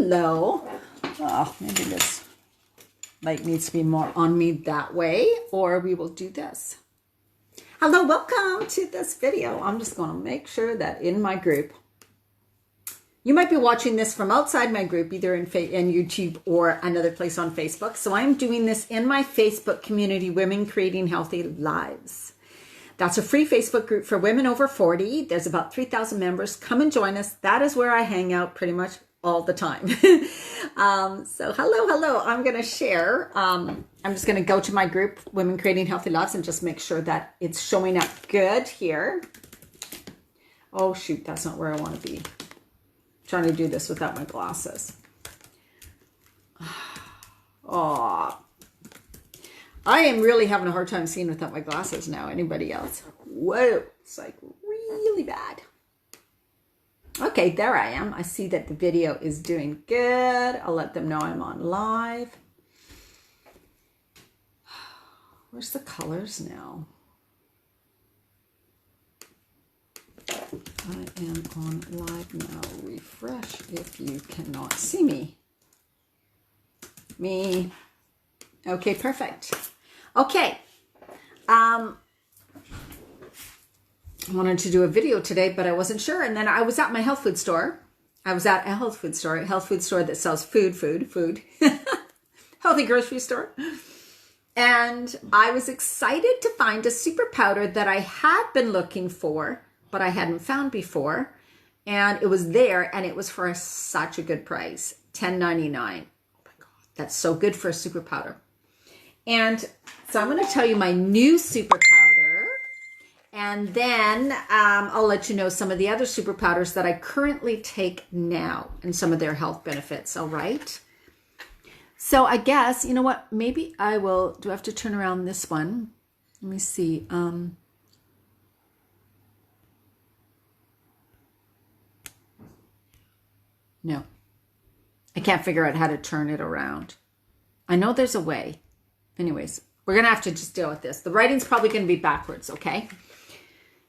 hello. Oh, maybe this light needs to be more on me that way, or we will do this. Hello, welcome to this video. I'm just going to make sure that in my group, you might be watching this from outside my group, either in YouTube or another place on Facebook. So I'm doing this in my Facebook community, Women Creating Healthy Lives. That's a free Facebook group for women over 40. There's about 3,000 members. Come and join us. That is where I hang out pretty much all the time. So hello. I'm going to share. I'm just going to go to my group, Women Creating Healthy Lives, and just make sure that it's showing up good here. Oh, shoot. That's not where I want to be. Trying to do this without my glasses. Oh, I am really having a hard time seeing without my glasses now. Anybody else? Whoa, it's like really bad. Okay, there I am. I see that the video is doing good. I'll let them know I'm on live. Where's the colors now? I am on live now. Refresh if you cannot see me. Okay, perfect. Okay. I wanted to do a video today, but I wasn't sure. And then I was at my health food store. I was at a health food store that sells food. Healthy grocery store. And I was excited to find a super powder that I had been looking for, but I hadn't found before. And it was there, and it was for such a good price, $10.99. Oh my God, that's so good for a super powder. And so I'm going to tell you my new super powder, and then I'll let you know some of the other super powders that I currently take now and some of their health benefits, all right? So I guess, you know what, maybe I will, do I have to turn around this one? Let me see. No, I can't figure out how to turn it around. I know there's a way. Anyways, we're going to have to just deal with this. The writing's probably going to be backwards, okay?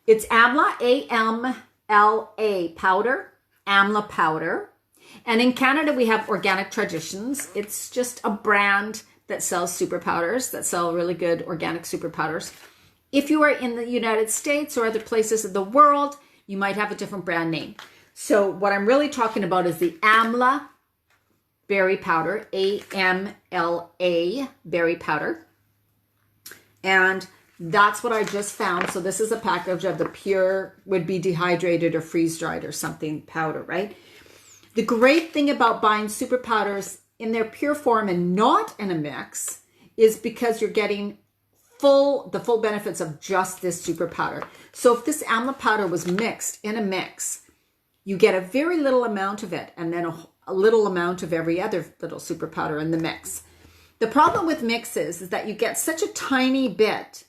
It's Amla, A-M-L-A powder, Amla powder. And in Canada, we have Organic Traditions. It's just a brand that sells super powders, that sell really good organic super powders. If you are in the United States or other places of the world, you might have a different brand name. So what I'm really talking about is the Amla berry powder, A-M-L-A berry powder. And that's what I just found. So this is a package of the pure, would be dehydrated or freeze-dried or something powder, right? The great thing about buying super powders in their pure form and not in a mix is because you're getting the full benefits of just this super powder. So if this Amla powder was mixed in a mix, you get a very little amount of it, and then a little amount of every other little super powder in the mix. The problem with mixes is that you get such a tiny bit,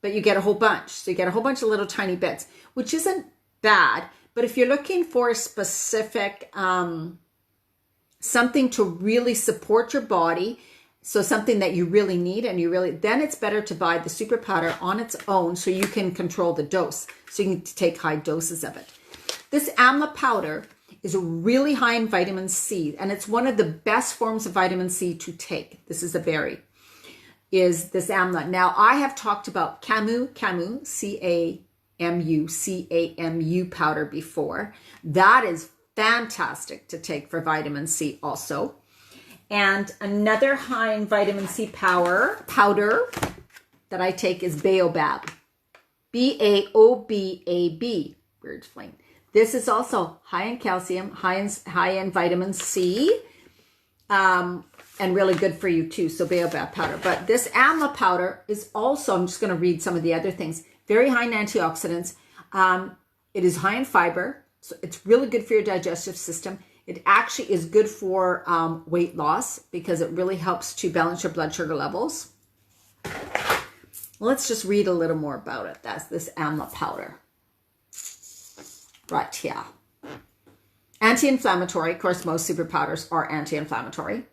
but you get a whole bunch. So you get a whole bunch of little tiny bits, which isn't bad. But if you're looking for a specific, something to really support your body, so something that you really need then it's better to buy the super powder on its own so you can control the dose. So you can take high doses of it. This Amla powder is really high in vitamin C, and it's one of the best forms of vitamin C to take. This is a berry, is this Amla. Now, I have talked about Camu, C-A-M-U powder before. That is fantastic to take for vitamin C also. And another high in vitamin C powder that I take is Baobab, B-A-O-B-A-B, weird flame. This is also high in calcium, high in vitamin C, and really good for you too. So Baobab powder. But this Amla powder is also, I'm just going to read some of the other things, very high in antioxidants. It is high in fiber. So it's really good for your digestive system. It actually is good for weight loss because it really helps to balance your blood sugar levels. Let's just read a little more about it. That's this Amla powder. Right here. Anti-inflammatory. Of course, most super powders are anti-inflammatory.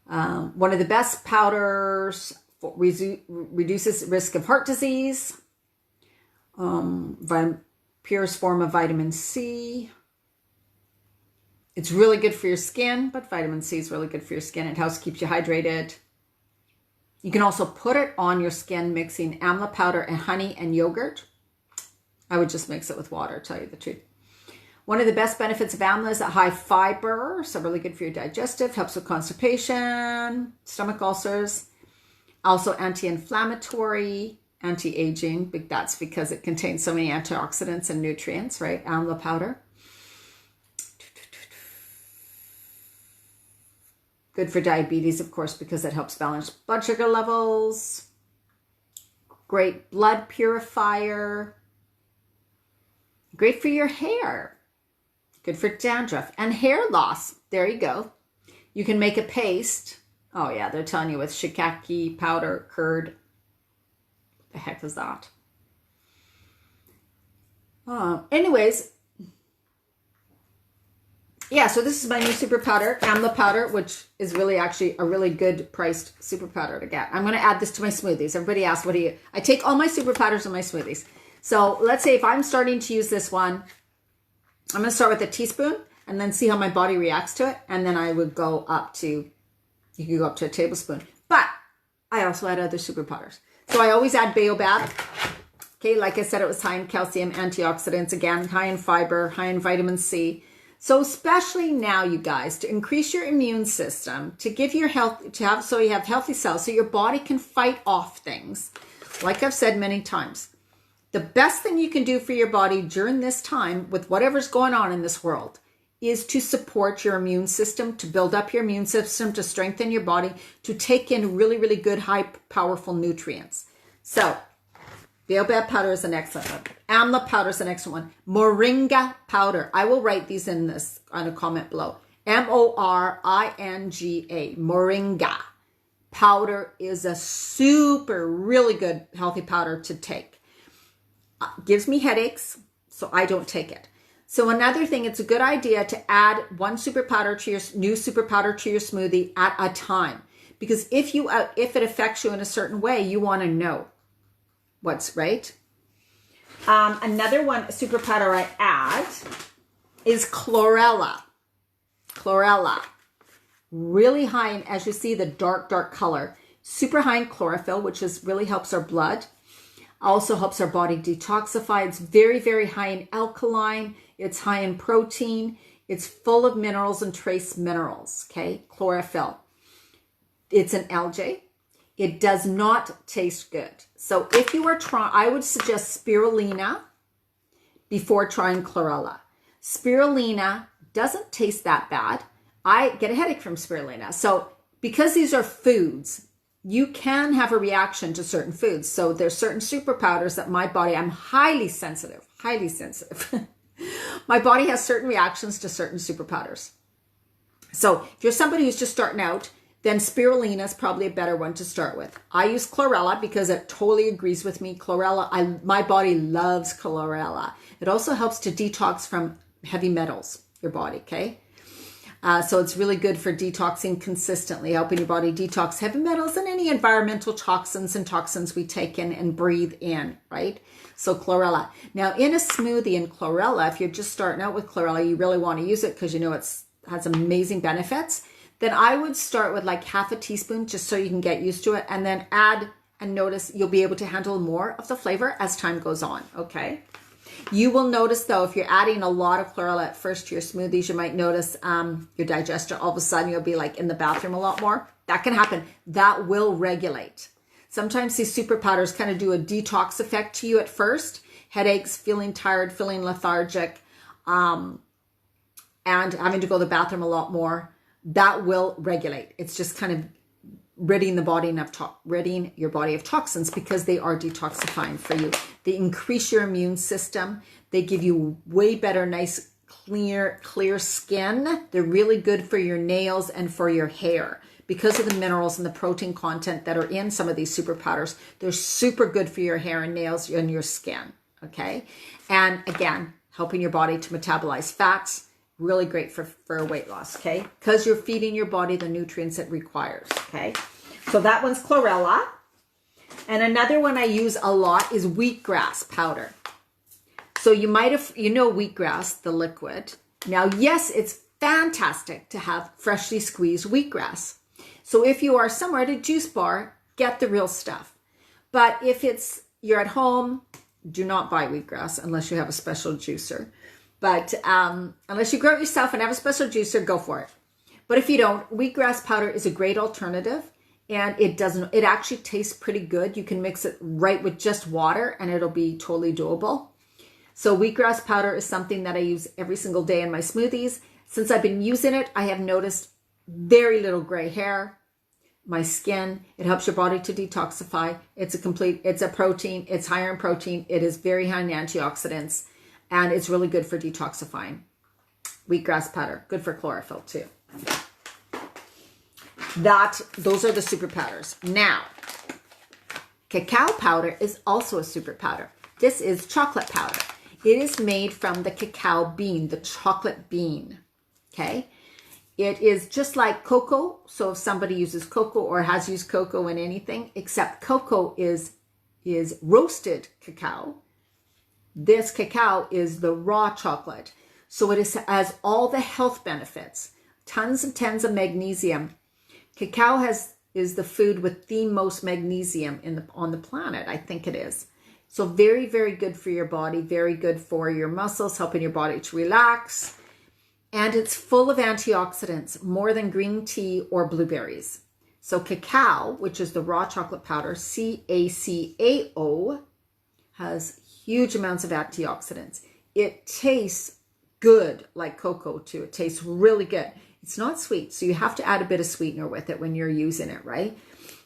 One of the best powders reduces risk of heart disease. Purest form of vitamin C. It's really good for your skin, but vitamin C is really good for your skin. It helps keep you hydrated. You can also put it on your skin mixing Amla powder and honey and yogurt. I would just mix it with water, tell you the truth. One of the best benefits of Amla is that high fiber, so really good for your digestive, helps with constipation, stomach ulcers, also anti-inflammatory, anti-aging. That's because it contains so many antioxidants and nutrients, right? Amla powder. Good for diabetes, of course, because it helps balance blood sugar levels. Great blood purifier. Great for your hair. Good for dandruff and hair loss. There you go. You can make a paste. Oh yeah, they're telling you with Cacao powder, curd. What the heck is that? Anyways, yeah, so this is my new super powder, Amla powder, which is really actually a really good priced super powder to get. I'm going to add this to my smoothies. Everybody asks, what do you... I take all my super powders in my smoothies. So let's say if I'm starting to use this one, I'm going to start with a teaspoon and then see how my body reacts to it. And then I would go up to, you can go up to a tablespoon. But I also add other super powders. So I always add Baobab. Okay, like I said, it was high in calcium, antioxidants, again, high in fiber, high in vitamin C. So especially now, you guys, to increase your immune system, to give your health, to have, so you have healthy cells, so your body can fight off things. Like I've said many times, the best thing you can do for your body during this time with whatever's going on in this world is to support your immune system, to build up your immune system, to strengthen your body, to take in really, really good, high, powerful nutrients. So Baobab powder is an excellent one. Amla powder is an excellent one. Moringa powder. I will write these in this on a comment below. Moringa. Moringa powder is a super, really good, healthy powder to take. Gives me headaches, so I don't take it. So another thing, it's a good idea to add one super powder to your new super powder to your smoothie at a time, because if it affects you in a certain way, you want to know what's right. Another one super powder I add is Chlorella. Chlorella, really high in, as you see, the dark color, super high in chlorophyll, which really helps our blood. Also helps our body detoxify. It's very, very high in alkaline. It's high in protein. It's full of minerals and trace minerals, okay? Chlorophyll. It's an algae. It does not taste good. So if you are trying, I would suggest spirulina before trying chlorella. Spirulina doesn't taste that bad. I get a headache from spirulina. So because these are foods, you can have a reaction to certain foods. So there's certain super powders that my body, I'm highly sensitive. My body has certain reactions to certain super powders. So if you're somebody who's just starting out, then spirulina is probably a better one to start with. I use chlorella because it totally agrees with me. Chlorella, my body loves chlorella. It also helps to detox from heavy metals, your body, okay? So it's really good for detoxing consistently, helping your body detox heavy metals and any environmental toxins and toxins we take in and breathe in, right? So chlorella. Now in a smoothie in chlorella, if you're just starting out with chlorella, you really want to use it because you know it has amazing benefits. Then I would start with like half a teaspoon just so you can get used to it, and then add and notice you'll be able to handle more of the flavor as time goes on, okay? You will notice though, if you're adding a lot of chlorella at first to your smoothies, you might notice your digester, all of a sudden you'll be like in the bathroom a lot more. That can happen. That will regulate. Sometimes these super powders kind of do a detox effect to you at first. Headaches, feeling tired, feeling lethargic, and having to go to the bathroom a lot more. That will regulate. It's just kind of ridding your body of toxins because they are detoxifying for you. They increase your immune system. They give you way better, nice, clear skin. They're really good for your nails and for your hair because of the minerals and the protein content that are in some of these super powders. They're super good for your hair and nails and your skin, okay? And again, helping your body to metabolize fats. Really great for weight loss, okay? Because you're feeding your body the nutrients it requires, okay? So that one's chlorella. And another one I use a lot is wheatgrass powder. So you might have, wheatgrass, the liquid. Now, yes, it's fantastic to have freshly squeezed wheatgrass. So if you are somewhere at a juice bar, get the real stuff. But if you're at home, do not buy wheatgrass unless you have a special juicer. But unless you grow it yourself and have a special juicer, go for it. But if you don't, wheatgrass powder is a great alternative, and it actually tastes pretty good. You can mix it right with just water and it'll be totally doable. So wheatgrass powder is something that I use every single day in my smoothies. Since I've been using it, I have noticed very little gray hair, my skin. It helps your body to detoxify. It's a protein. It's higher in protein. It is very high in antioxidants, and it's really good for detoxifying. Wheatgrass powder, good for chlorophyll too. Those are the super powders. Now, cacao powder is also a super powder. This is chocolate powder. It is made from the cacao bean, the chocolate bean. Okay. It is just like cocoa. So if somebody uses cocoa or has used cocoa in anything, except cocoa is roasted cacao. This cacao is the raw chocolate. So it has all the health benefits, tons and tons of magnesium. Cacao is the food with the most magnesium on the planet. I think it is. So very, very good for your body, very good for your muscles, helping your body to relax. And it's full of antioxidants, more than green tea or blueberries. So cacao, which is the raw chocolate powder, CACAO, has huge amounts of antioxidants. It tastes good like cocoa too. It tastes really good. It's not sweet, so you have to add a bit of sweetener with it when you're using it, right?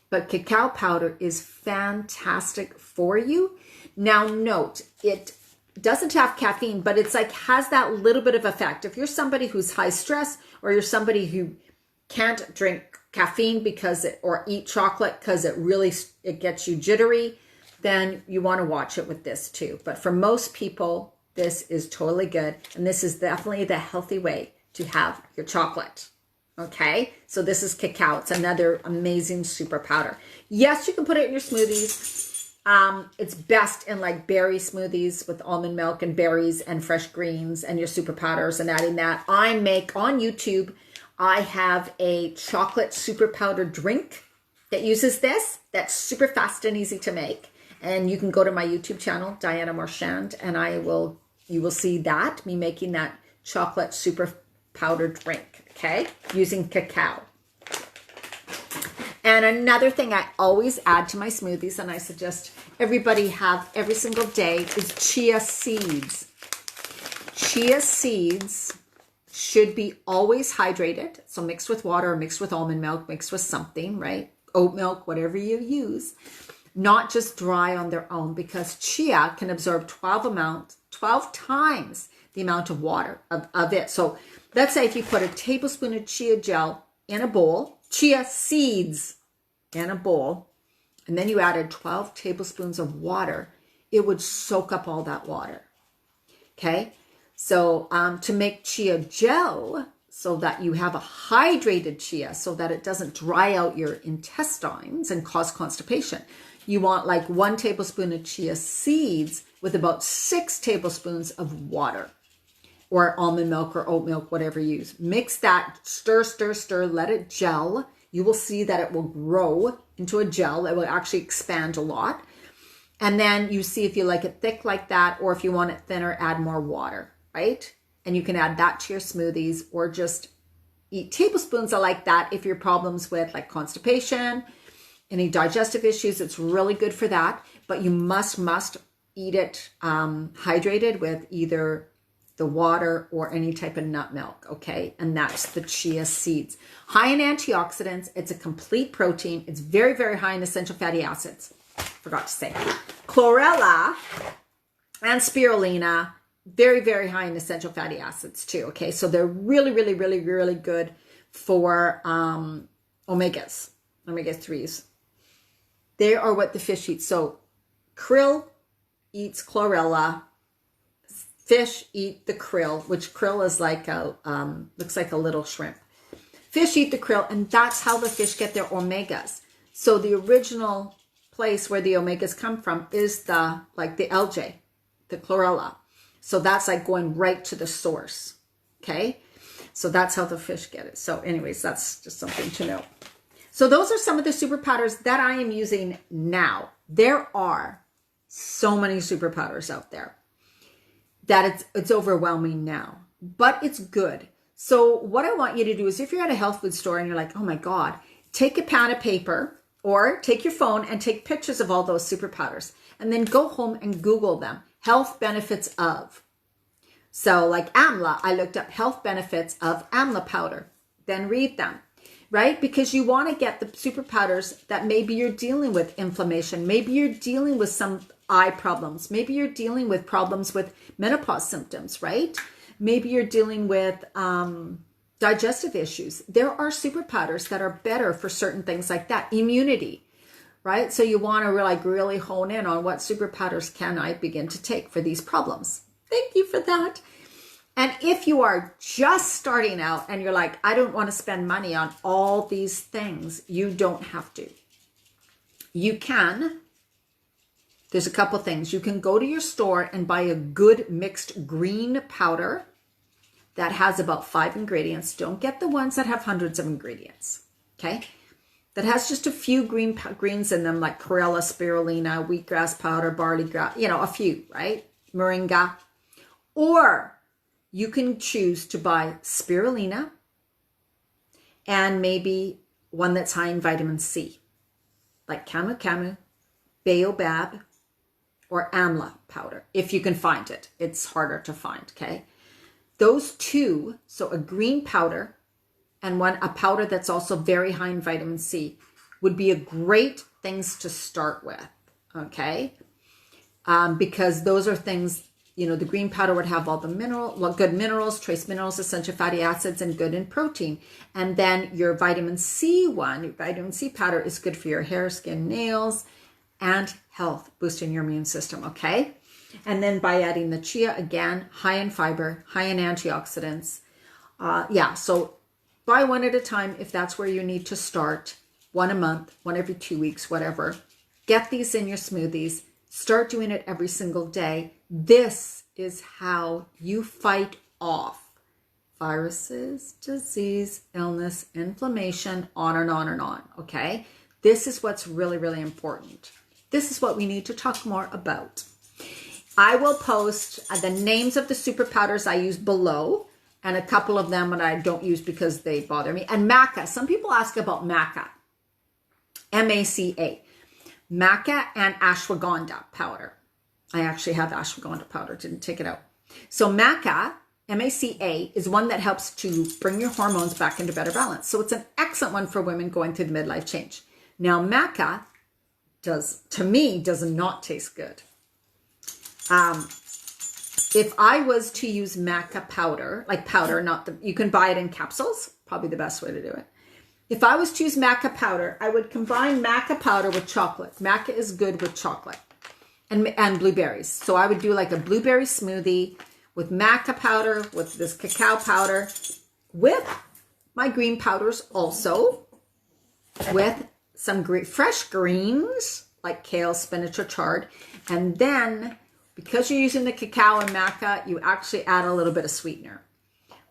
But cacao powder is fantastic for you. Now note, it doesn't have caffeine, but it's like has that little bit of effect. If you're somebody who's high stress, or you're somebody who can't drink caffeine or eat chocolate because it gets you jittery, then you want to watch it with this too. But for most people, this is totally good. And this is definitely the healthy way to have your chocolate. Okay, so this is cacao. It's another amazing super powder. Yes, you can put it in your smoothies. It's best in like berry smoothies with almond milk and berries and fresh greens and your super powders and adding that. I make on YouTube, I have a chocolate super powder drink that uses this. That's super fast and easy to make. And you can go to my YouTube channel, Diana Marchand, and you will see that, me making that chocolate super powder drink, okay, using cacao. And another thing I always add to my smoothies, and I suggest everybody have every single day, is chia seeds. Chia seeds should be always hydrated. So mixed with water, mixed with almond milk, mixed with something, right? Oat milk, whatever you use. Not just dry on their own, because chia can absorb 12 times the amount of water of it. So let's say if you put a tablespoon of chia gel in a bowl, chia seeds in a bowl, and then you added 12 tablespoons of water, it would soak up all that water. Okay. So to make chia gel, so that you have a hydrated chia, so that it doesn't dry out your intestines and cause constipation, you want like 1 tablespoon of chia seeds with about 6 tablespoons of water, or almond milk or oat milk, whatever you use. Mix that, stir, stir, stir, let it gel. You will see that it will grow into a gel. It will actually expand a lot. And then you see if you like it thick like that, or if you want it thinner, add more water, right? And you can add that to your smoothies, or just eat tablespoons of like that if your problems with like constipation, any digestive issues. It's really good for that. But you must eat it hydrated with either the water or any type of nut milk, okay? And that's the chia seeds. High in antioxidants. It's a complete protein. It's very, very high in essential fatty acids. Forgot to say. Chlorella and spirulina, very, very high in essential fatty acids too, okay? So they're really, really, really, really good for omega 3s. They are what the fish eats. So krill eats chlorella. Fish eat the krill, which krill is like looks like a little shrimp. Fish eat the krill, and that's how the fish get their omegas. So the original place where the omegas come from is the algae, the chlorella. So that's like going right to the source, okay? So that's how the fish get it. So anyways, that's just something to know. So those are some of the super powders that I am using now. There are so many super powders out there that it's overwhelming now, but it's good. So what I want you to do is, if you're at a health food store and you're like, oh my God, take a pad of paper or take your phone and take pictures of all those super powders, and then go home and Google them. Health benefits of. So like Amla, I looked up health benefits of Amla powder, then read them, right? Because you want to get the super powders that maybe you're dealing with inflammation. Maybe you're dealing with some eye problems. Maybe you're dealing with problems with menopause symptoms, right? Maybe you're dealing with digestive issues. There are super powders that are better for certain things like that. Immunity, right? So you want to really hone in on what super powders can I begin to take for these problems. Thank you for that. And if you are just starting out and you're like, I don't want to spend money on all these things, you don't have to. You can. There's a couple things. You can go to your store and buy a good mixed green powder that has about 5 ingredients. Don't get the ones that have hundreds of ingredients, okay? That has just a few greens in them, like Chlorella Spirulina, Wheatgrass Powder, barley grass, a few, right? Moringa. Or you can choose to buy spirulina and maybe one that's high in vitamin C, like Camu, Baobab, or Amla powder, if you can find it. It's harder to find, okay? Those two, so a green powder and a powder that's also very high in vitamin C, would be a great things to start with, okay? Because those are things, the green powder would have all the good minerals, trace minerals, essential fatty acids, and good in protein. And then your vitamin C powder is good for your hair, skin, nails, and health, boosting your immune system, okay? And then by adding the chia, again, high in fiber, high in antioxidants. So buy one at a time if that's where you need to start. One a month, one every 2 weeks, whatever. Get these in your smoothies. Start doing it every single day. This is how you fight off viruses, disease, illness, inflammation, on and on and on, okay? This is what's really, really important. This is what we need to talk more about. I will post the names of the super powders I use below, and a couple of them that I don't use because they bother me. And Maca. Some people ask about Maca. M-A-C-A. Maca and Ashwagandha powder. I actually have ashwagandha powder, didn't take it out. So Maca, M-A-C-A, is one that helps to bring your hormones back into better balance. So it's an excellent one for women going through the midlife change. Now Maca does not taste good. If I was to use Maca powder, like powder, you can buy it in capsules, probably the best way to do it. If I was to use Maca powder, I would combine Maca powder with chocolate. Maca is good with chocolate and blueberries. So I would do like a blueberry smoothie with Maca powder, with this cacao powder, with my green powders also, with some fresh greens like kale, spinach, or chard. And then, because you're using the cacao and maca, you actually add a little bit of sweetener.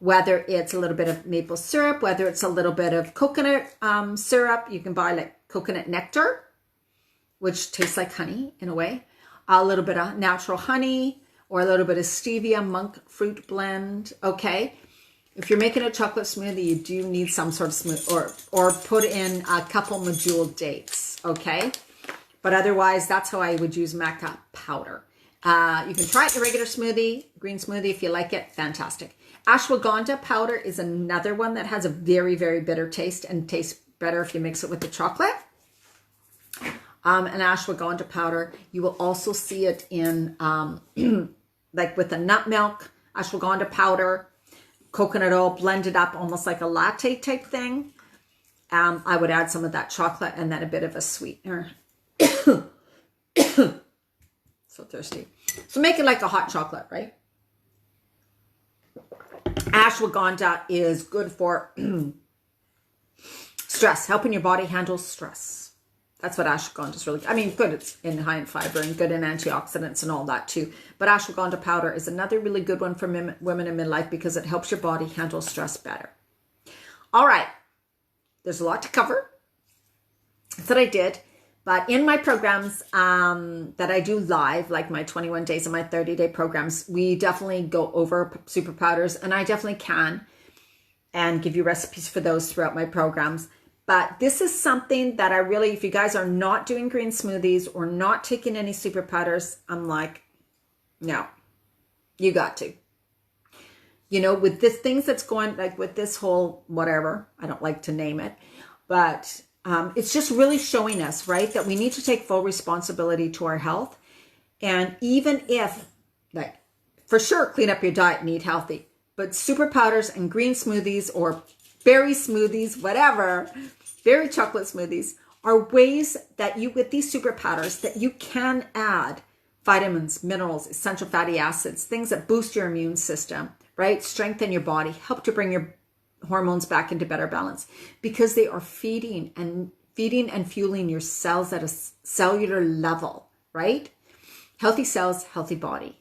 Whether it's a little bit of maple syrup, whether it's a little bit of coconut syrup, you can buy like coconut nectar, which tastes like honey in a way. A little bit of natural honey, or a little bit of stevia monk fruit blend, okay? If you're making a chocolate smoothie, you do need some sort of smoothie, or put in a couple medjool dates, okay? But otherwise, that's how I would use Maca powder. You can try it in a regular smoothie, green smoothie, if you like it, fantastic. Ashwagandha powder is another one that has a very, very bitter taste and tastes better if you mix it with the chocolate. And ashwagandha powder, you will also see it in, like with the nut milk, ashwagandha powder, coconut oil blended up almost like a latte type thing. I would add some of that chocolate and then a bit of a sweetener. So thirsty. So make it like a hot chocolate, right? Ashwagandha is good for stress, helping your body handle stress. That's what ashwagandha is really, I mean, good. It's high in fiber and good in antioxidants and all that too. But ashwagandha powder is another really good one for women in midlife because it helps your body handle stress better. All right. There's a lot to cover. That's what I did. But in my programs that I do live, like my 21 days and my 30-day programs, we definitely go over super powders, and I definitely can and give you recipes for those throughout my programs. But this is something that I really, if you guys are not doing green smoothies or not taking any super powders, I'm like, no, you got to. You know, with this things that's going, like with this whole whatever, I don't like to name it, but it's just really showing us, right, that we need to take full responsibility to our health. And even if, like, for sure, clean up your diet and eat healthy, but super powders and green smoothies or berry smoothies, whatever, berry chocolate smoothies are ways that you, with these super powders, that you can add vitamins, minerals, essential fatty acids, things that boost your immune system, right? Strengthen your body, help to bring your hormones back into better balance, because they are feeding and fueling your cells at a cellular level, right? Healthy cells, healthy body.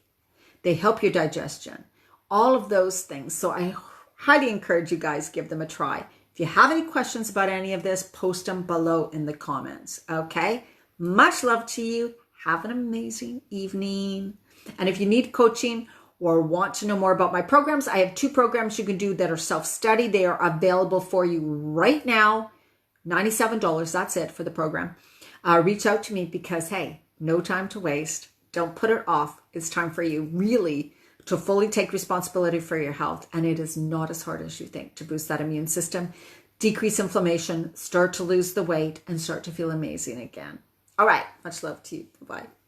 They help your digestion, all of those things. So I highly encourage you guys, give them a try. If you have any questions about any of this, post them below in the comments. Okay. Much love to you. Have an amazing evening. And if you need coaching or want to know more about my programs, I have 2 programs you can do that are self-study. They are available for you right now. $97, that's it for the program. Reach out to me because, hey, no time to waste. Don't put it off. It's time for you really to fully take responsibility for your health. And it is not as hard as you think to boost that immune system, decrease inflammation, start to lose the weight, and start to feel amazing again. All right. Much love to you. Bye-bye.